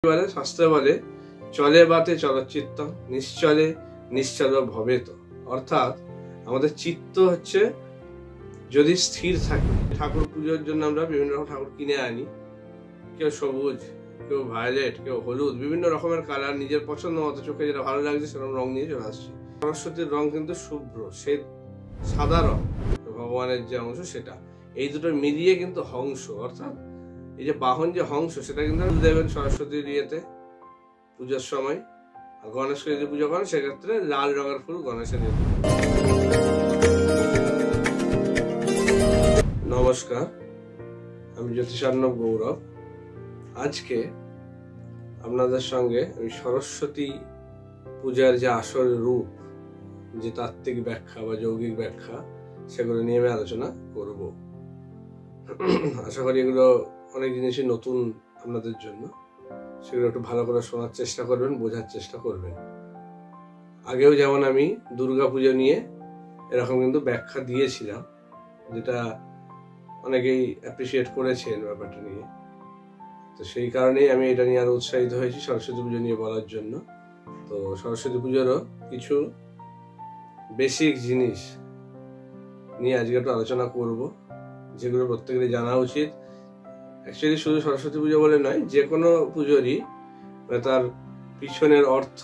বলে শাস্ত্রে বলে চলে বাতে চলচ্চিত্তম নিশ্চলে নিশ্চল ভবেত। অর্থাৎ আমাদের চিত্ত হচ্ছে যদি স্থির থাকে। ঠাকুর পুজোর জন্য আমরা বিভিন্ন রকম ঠাকুর কিনে আনি, কেউ সবুজ, কেউ ভায়োলেট, কেউ হলুদ, বিভিন্ন রকমের কালার, নিজের পছন্দ মতো চোখে যেটা ভালো লাগছে সেরকম রং নিয়ে চলে আসছি। সরস্বতীর রং কিন্তু শুভ্র, সে সাদা রং, ভগবানের যে অংশ সেটা। এই দুটো মিলিয়ে কিন্তু হংস, অর্থাৎ এই যে বাহন যে হংস সেটা কিন্তু দেবেন সরস্বতীর ইয়েতে পুজোর সময়। আর গণেশকে যদি পুজো করেন সেক্ষেত্রে লাল রঙের ফুল গণেশের দিয়ে। নমস্কার, আমি জ্যোতিষার্ণব গৌরব। আজকে আপনাদের সঙ্গে আমি সরস্বতী পূজার যে আসল রূপ, যে তাত্ত্বিক ব্যাখ্যা বা যৌগিক ব্যাখ্যা, সেগুলো নিয়ে আমি আলোচনা করব। আশা করি এগুলো অনেক জিনিসই নতুন আপনাদের জন্য, সেগুলো একটু ভালো করে শোনার চেষ্টা করবেন, বোঝার চেষ্টা করবেন। আগেও যেমন আমি দুর্গা পুজো নিয়ে এরকম কিন্তু ব্যাখ্যা দিয়েছিলাম, যেটা অনেকেই অ্যাপ্রিসিয়েট করেছেন ব্যাপারটা নিয়ে। তো সেই কারণেই আমি এটা নিয়ে আরো উৎসাহিত হয়েছি সরস্বতী পুজো নিয়ে বলার জন্য। তো সরস্বতী পুজোরও কিছু বেসিক জিনিস নিয়ে আজকে একটু আলোচনা করব, যেগুলো প্রত্যেকেরই জানা উচিত। অ্যাকচুয়ালি শুধু সরস্বতী পুজো বলে নয়, যে কোনো পুজোরই তার পিছনের অর্থ,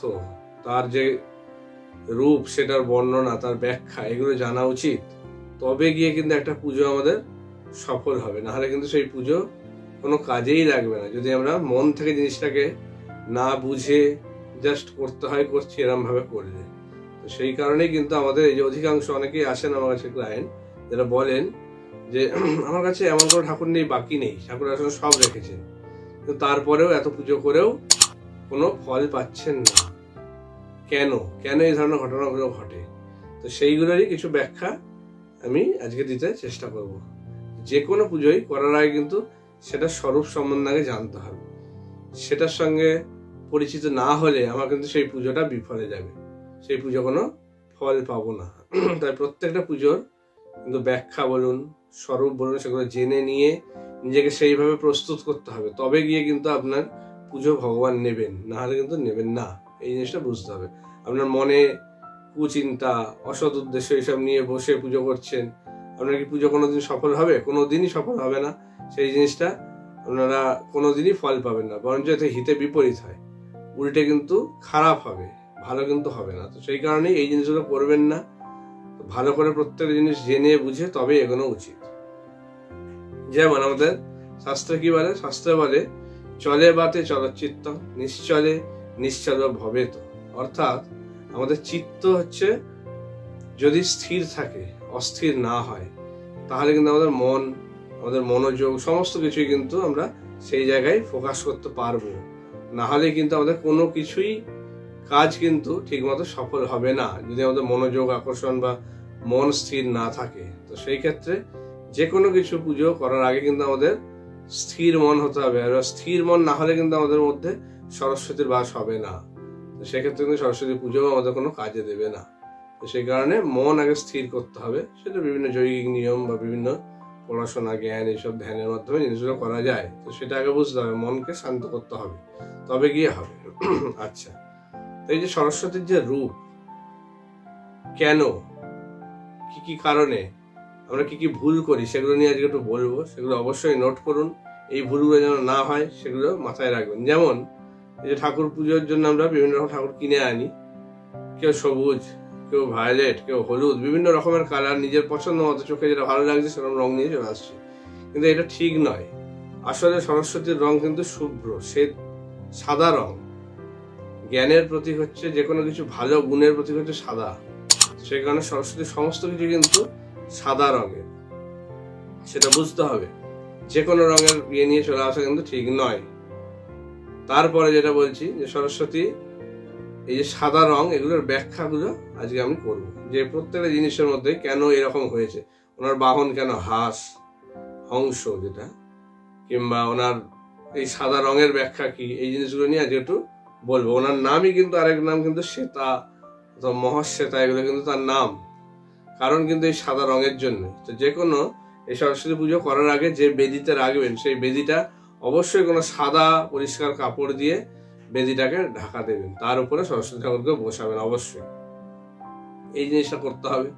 তার যে রূপ, সেটার বর্ণনা, তার ব্যাখ্যা, এগুলো জানা উচিত। তবে গিয়ে কিন্তু একটা পুজো আমাদের সফল হবে, নাহলে কিন্তু সেই পুজো কোনো কাজেই লাগবে না। যদি আমরা মন থেকে জিনিসটাকে না বুঝে জাস্ট করতে হয়, করছি এরম ভাবে করলে। তো সেই কারণেই কিন্তু আমাদের এই যে অধিকাংশ অনেকেই আসেন আমার কাছে ক্লায়েন্ট, যারা বলেন যে আমার কাছে এমন কোনো ঠাকুর নেই, বাকি নেই, ঠাকুর আসলে সব রেখেছেন, কিন্তু তারপরেও এত পুজো করেও কোনো ফল পাচ্ছেন না। কেন কেন এই ধরনের ঘটনাগুলো ঘটে? তো সেইগুলোরই কিছু ব্যাখ্যা আমি আজকে দিতে চেষ্টা করব। যে কোনো পুজোই করার আগে কিন্তু সেটা স্বরূপ সম্বন্ধে আগে জানতে হবে। সেটার সঙ্গে পরিচিত না হলে আমার কিন্তু সেই পুজোটা বিফলে যাবে, সেই পুজো কোনো ফল পাবো না। তাই প্রত্যেকটা পুজোর কিন্তু ব্যাখ্যা বলুন, স্বরূপ বলুন, সেগুলো জেনে নিয়ে নিজেকে সেইভাবে প্রস্তুত করতে হবে। তবে গিয়ে কিন্তু আপনার পুজো ভগবান নেবেন, না হলে কিন্তু নেবেন না। এই জিনিসটা বুঝতে হবে। আপনার মনে কুচিন্তা, অসৎ উদ্দেশ্য এইসব নিয়ে বসে পুজো করছেন, আপনার কি পুজো কোনোদিন সফল হবে? কোনোদিনই সফল হবে না। সেই জিনিসটা আপনারা কোনোদিনই ফল পাবেন না, বরঞ্চ এতে হিতে বিপরীত হয়, উল্টে কিন্তু খারাপ হবে, ভালো কিন্তু হবে না। তো সেই কারণেই এই জিনিসগুলো করবেন না। ভালো করে প্রত্যেক জিনিস জেনে বুঝে তবে এগোনো উচিত। যেমন আমাদের শাস্ত্রে কি বলে? শাস্ত্রে বলে চলে বাতে চলচ্চিত্তম নিশ্চলে নিশ্চল ভবেত। অর্থাৎ আমাদের চিত্ত হচ্ছে যদি স্থির থাকে, অস্থির না হয়, তাহলে কিন্তু আমাদের মন, আমাদের মনোযোগ, সমস্ত কিছুই কিন্তু আমরা সেই জায়গায় ফোকাস করতে পারবো। না হলে কিন্তু আমাদের কোনো কিছুই কাজ কিন্তু ঠিক মতো সফল হবে না, যদি আমাদের মনোযোগ, আকর্ষণ বা মন স্থির না থাকে। তো সেই ক্ষেত্রে যে কোনো কিছু পুজো করার আগে কিন্তু আমাদের স্থির মন হতে হবে। আর স্থির মন না হলে কিন্তু আমাদের মধ্যে সরস্বতীর বাস হবে না। তো সেক্ষেত্রে কিন্তু সরস্বতী পুজো আমাদের কোনো কাজে দেবে না। তো সেই কারণে মন আগে স্থির করতে হবে। সেটা বিভিন্ন যৌগিক নিয়ম বা বিভিন্ন পড়াশোনা, জ্ঞান, এইসব ধ্যানের মাধ্যমে জিনিসগুলো করা যায়। তো সেটা আগে বুঝতে হবে, মনকে শান্ত করতে হবে, তবে গিয়ে হবে। আচ্ছা, এই যে সরস্বতীর যে রূপ, কেন, কি কি কারণে আমরা কি কি ভুল করি, সেগুলো নিয়ে আজকে একটু বলবো। সেগুলো অবশ্যই নোট করুন, এই ভুলগুলো যেন না হয় সেগুলো মাথায় রাখবেন। যেমন এই যে ঠাকুর পুজোর জন্য আমরা বিভিন্ন রকম ঠাকুর কিনে আনি, কেউ সবুজ, কেউ ভায়োলেট, কেউ হলুদ, বিভিন্ন রকমের কালার, নিজের পছন্দ মতো চোখে যেটা ভালো লাগছে সেরকম রং নিয়ে চলে আসছে। কিন্তু এটা ঠিক নয়। আসলে সরস্বতীর রং কিন্তু শুভ্র, সে সাদা রং। জ্ঞানের প্রতীক হচ্ছে, যে কোনো কিছু ভালো গুণের প্রতীক হচ্ছে সাদা। সেই কারণে সরস্বতীর সমস্ত কিছু কিন্তু সাদা রঙের, সেটা বুঝতে হবে। যে কোনো রঙের ইয়ে নিয়ে চলে আসা কিন্তু ঠিক নয়। তারপরে যেটা বলছি, যে সরস্বতী এই যে সাদা রং, এগুলোর ব্যাখ্যাগুলো আজকে আমি করবো, যে প্রত্যেকটা জিনিসের মধ্যে কেন এরকম হয়েছে। ওনার বাহন কেন হাঁস, হংস যেটা, কিংবা ওনার এই সাদা রঙের ব্যাখ্যা কি, এই জিনিসগুলো নিয়ে আজকে একটু বলবো। ওনার নামই কিন্তু আরেক নাম কিন্তু শ্বেতা, মহাশ্বেতা, এগুলো কিন্তু তার নাম, কারণ কিন্তু এই সাদা রঙের জন্য। তো যে কোনো এই সরস্বতী পুজো করার আগে যে বেদিতে রাখবেন, সেই বেদিটা অবশ্যই কোনো সাদা পরিষ্কার কাপড় দিয়ে বেদিটাকে ঢাকা দেবেন, তার উপরে সরস্বতী ঠাকুরকে বসাবেন। অবশ্যই এই জিনিসটা করতে হবে।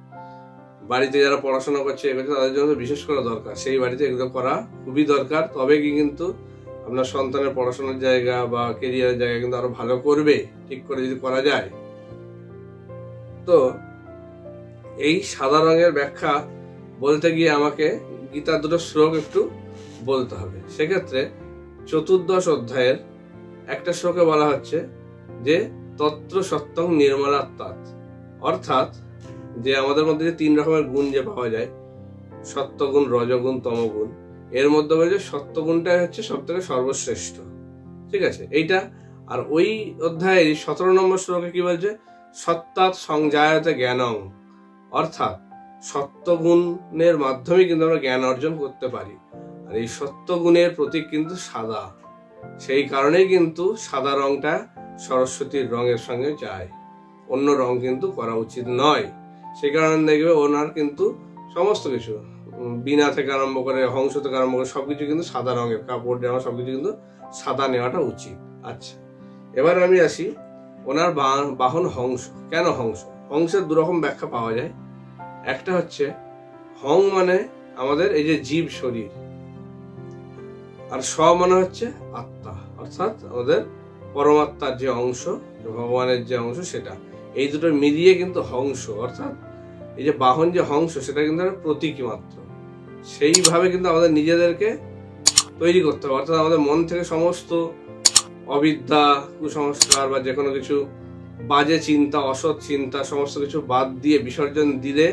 বাড়িতে যারা পড়াশোনা করছে এগুলো তাদের জন্য বিশেষ করে দরকার, সেই বাড়িতে এগুলো করা খুবই দরকার। তবে কি কিন্তু আপনার সন্তানের পড়াশোনার জায়গা বা কেরিয়ারের জায়গা কিন্তু আরো ভালো করবে, ঠিক করে যদি করা যায়। তো এই সাদা রঙের ব্যাখ্যা বলতে গিয়ে আমাকে গীতার দুটো শ্লোক একটু বলতে হবে। সেক্ষেত্রে 14 অধ্যায়ের একটা শ্লোকে বলা হচ্ছে যে তত্র সত্যং নির্মলাত্মাৎ, অর্থাৎ যে আমাদের মধ্যে যে 3 রকমের গুণ যে পাওয়া যায়, সত্যগুণ, রজগুণ, তমগুণ, এর মধ্যে বলছে সত্যগুণটাই হচ্ছে সব থেকে সর্বশ্রেষ্ঠ। ঠিক আছে, এইটা। আর ওই অধ্যায়ের 17 নম্বর শ্লোকে কি বলছে, সত্যাৎ সংজায়তে জ্ঞানং, অর্থাৎ সত্যগুণের মাধ্যমে কিন্তু আমরা জ্ঞান অর্জন করতে পারি। আর এই সত্যগুণের প্রতীক কিন্তু সাদা, সেই কারণেই কিন্তু সাদা রংটা সরস্বতীর রঙের সঙ্গে যায়, অন্য রং কিন্তু করা উচিত নয়। সেই কারণে দেখবে ওনার কিন্তু সমস্ত কিছু বীণা থেকে আরম্ভ করে হংস থেকে আরম্ভ করে সবকিছু কিন্তু সাদা রঙের, কাপড় জামা সবকিছু কিন্তু সাদা নেওয়াটা উচিত। আচ্ছা, এবার আমি আসি ওনার বাহন হংস। কেন হংস? হংসের 2 রকম ব্যাখ্যা পাওয়া যায়। একটা হচ্ছে হং মানে আমাদের এই যে জীব শরীর, আর স মানে হচ্ছে আত্মা, অর্থাৎ আমাদের পরমাত্মার যে অংশ, ভগবানের যে অংশ, সেটা। এই দুটো মিলিয়ে কিন্তু হংস, অর্থাৎ এই যে বাহন যে হংস সেটা কিন্তু প্রতীকী মাত্র। সেইভাবে কিন্তু আমাদের নিজেদেরকে তৈরি করতে হবে, অর্থাৎ আমাদের মন থেকে সমস্ত অবিদ্যা, কুসংস্কার বা যে কোনো কিছু বাজে চিন্তা, অসৎ চিন্তা সমস্ত কিছু বাদ দিয়ে বিসর্জন দিলে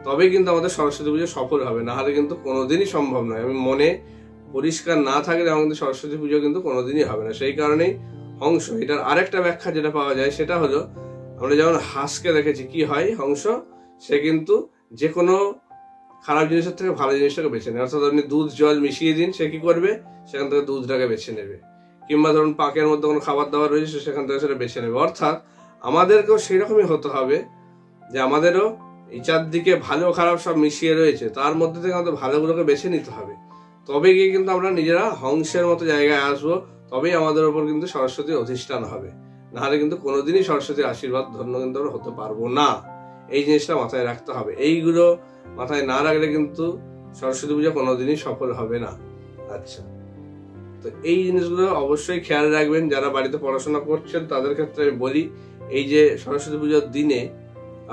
তবে কিন্তু আমাদের সরস্বতী পুজো সফল হবে, না হলে কিন্তু কোনোদিনই সম্ভব নয়। আমি মনে পরিষ্কার না থাকলে আমাদের সরস্বতী পুজো কিন্তু কোনোদিনই হবে না। সেই কারণেই হংস। এটার আরেকটা ব্যাখ্যা যেটা পাওয়া যায় সেটা হলো, আমরা যেমন হাঁসকে দেখেছি কি হয়, হংস সে কিন্তু যে কোনো খারাপ জিনিসের থেকে ভালো জিনিসটাকে বেছে নেয়। অর্থাৎ আপনি দুধ জল মিশিয়ে দিন, সে কি করবে, সেখান থেকে দুধটাকে বেছে নেবে। কিংবা ধরুন পাকের মধ্যে কোনো খাবার দাবার রয়েছে, সেখান থেকে সেটা বেছে নেবে। অর্থাৎ আমাদেরকেও সেই রকমই হতে হবে যে আমাদেরও এই চারদিকে ভালো খারাপ সব মিশিয়ে রয়েছে, তার মধ্যে থেকে আমাদের ভালোগুলোকে বেছে নিতে হবে। তবে গিয়ে কিন্তু আমরা নিজেরা হংসের মতো জায়গায় আসবো, তবেই আমাদের ওপর কিন্তু সরস্বতীর অধিষ্ঠান হবে। নাহলে কিন্তু কোনোদিনই সরস্বতীর আশীর্বাদ ধন্য কিন্তু আমরা হতে পারবো না। এই জিনিসটা মাথায় রাখতে হবে। এইগুলো মাথায় না রাখলে কিন্তু সরস্বতী পুজো কোনোদিনই সফল হবে না। আচ্ছা, তো এই জিনিসগুলো অবশ্যই খেয়াল রাখবেন। যারা বাড়িতে পড়াশোনা করছেন তাদের ক্ষেত্রে আমি বলি, এই যে সরস্বতী পুজোর দিনে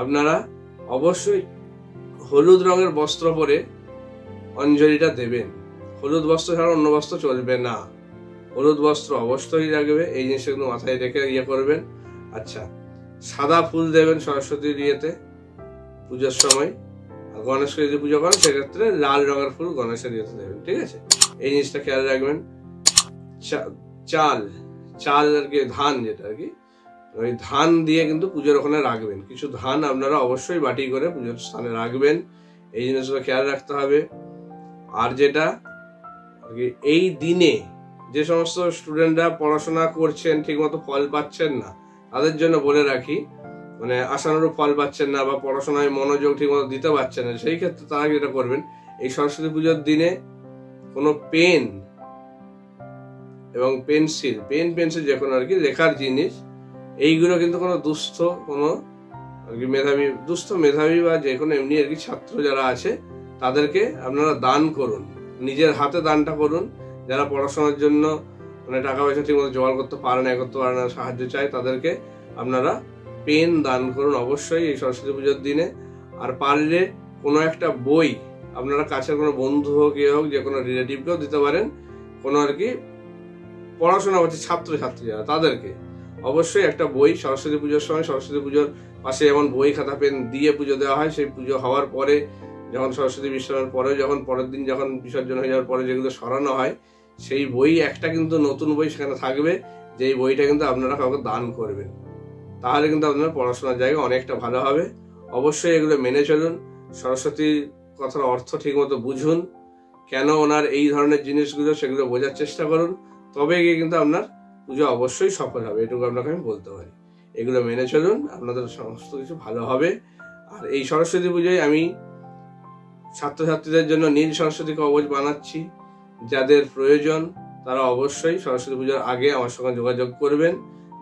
আপনারা অবশ্যই হলুদ রঙের বস্ত্র পরে অঞ্জলিটা দেবেন। হলুদ বস্ত্র ছাড়া অন্য বস্ত্র চলবে না, হলুদ বস্ত্র অবশ্যই রাখবে। এই জিনিসটা কিন্তু মাথায় রেখে করবেন। আচ্ছা, সাদা ফুল দেবেন সরস্বতীর ইয়েতে পুজোর সময়। আর গণেশকে যদি পুজো করেন সেক্ষেত্রে লাল রঙের ফুল গণেশের ইয়েতে দেবেন। ঠিক আছে, এই জিনিসটা খেয়াল রাখবেন। চাল আর কি, ধান যেটা আর কি, ওই ধান দিয়ে কিন্তু পুজোর ওখানে রাখবেন। কিছু ধান আপনারা অবশ্যই বাটি করে পুজোর স্থানে রাখবেন। এই জিনিসগুলো খেয়াল রাখতে হবে। আর যেটা এই দিনে যে সমস্ত স্টুডেন্টরা পড়াশোনা করছেন ঠিকমতো ফল পাচ্ছেন না, তাদের জন্য বলে রাখি, মানে আশানুরূপ ফল পাচ্ছেন না বা পড়াশোনায় মনোযোগ ঠিকমতো দিতে পারছেন না, সেই ক্ষেত্রে তারা যেটা করবেন, এই সরস্বতী পুজোর দিনে কোনো পেন এবং পেন্সিল যে কোনো আর কি লেখার জিনিস, এইগুলো কিন্তু কোনো দুস্থ কোনো আর কি মেধাবী বা যে কোনো এমনি আর কি ছাত্র যারা আছে তাদেরকে আপনারা দান করুন। নিজের হাতে দানটা করুন। যারা পড়াশোনার জন্য মানে টাকা পয়সা ঠিক মতো জোগাড় করতে পারে না, সাহায্য চায়, তাদেরকে আপনারা পেন দান করুন অবশ্যই এই সরস্বতী পুজোর দিনে। আর পারলে কোনো একটা বই আপনারা কাছের কোনো বন্ধু হোক হোক যে কোনো রিলেটিভকেও দিতে পারেন। কোনো আর কি পড়াশোনা করছে ছাত্রছাত্রী যারা, তাদেরকে অবশ্যই একটা বই সরস্বতী পুজোর সময়, সরস্বতী পুজোর পাশে যেমন বই খাতা পেন দিয়ে পুজো দেওয়া হয়, সেই পুজো হওয়ার পরে যখন সরস্বতী বিসর্জনের পরে, যখন পরের দিন যখন বিসর্জন হয়ে যাওয়ার পরে যেগুলো সরানো হয়, সেই বই একটা কিন্তু নতুন বই সেখানে থাকবে, যেই বইটা কিন্তু আপনারা কাউকে দান করবেন। তাহলে কিন্তু আপনার পড়াশোনার জায়গা অনেকটা ভালো হবে। অবশ্যই এগুলো মেনে চলুন। সরস্বতীর কথার অর্থ ঠিক মতো বুঝুন, কেন ওনার এই ধরনের জিনিসগুলো সেগুলো বোঝার চেষ্টা করুন, তবে গিয়ে কিন্তু আপনার পুজো অবশ্যই সফল হবে, এটুকু আপনাকে আমি বলতে পারি। এগুলো মেনে চলুন, আপনাদের সমস্ত কিছু ভালো হবে। আর এই সরস্বতী পুজোয় আমি ছাত্রছাত্রীদের জন্য নীল সরস্বতী কবচ বানাচ্ছি। যাদের প্রয়োজন তারা অবশ্যই সরস্বতী পুজোর আগে আমার সঙ্গে যোগাযোগ করবেন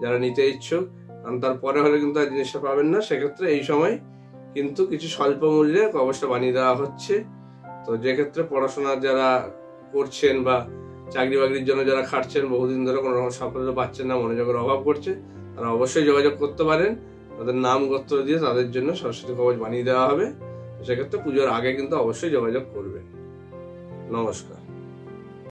যারা নিতে ইচ্ছুক, কারণ তারপরে হলে কিন্তু আর জিনিসটা পাবেন না। সেক্ষেত্রে এই সময় কিন্তু কিছু স্বল্প মূল্যে কবচটা বানিয়ে দেওয়া হচ্ছে। তো যে ক্ষেত্রে পড়াশোনার যারা করছেন বা চাকরি বাকরির জন্য যারা খাটছেন, বহুদিন ধরে কোনো রকম সাফল্য পাচ্ছেন না, মনোযোগের অভাব করছে, তারা অবশ্যই যোগাযোগ করতে পারেন। তাদের নাম গোত্র দিয়ে তাদের জন্য সরস্বতী কবচ বানিয়ে দেওয়া হবে। সেক্ষেত্রে পুজোর আগে কিন্তু অবশ্যই যোগাযোগ করবেন। নমস্কার।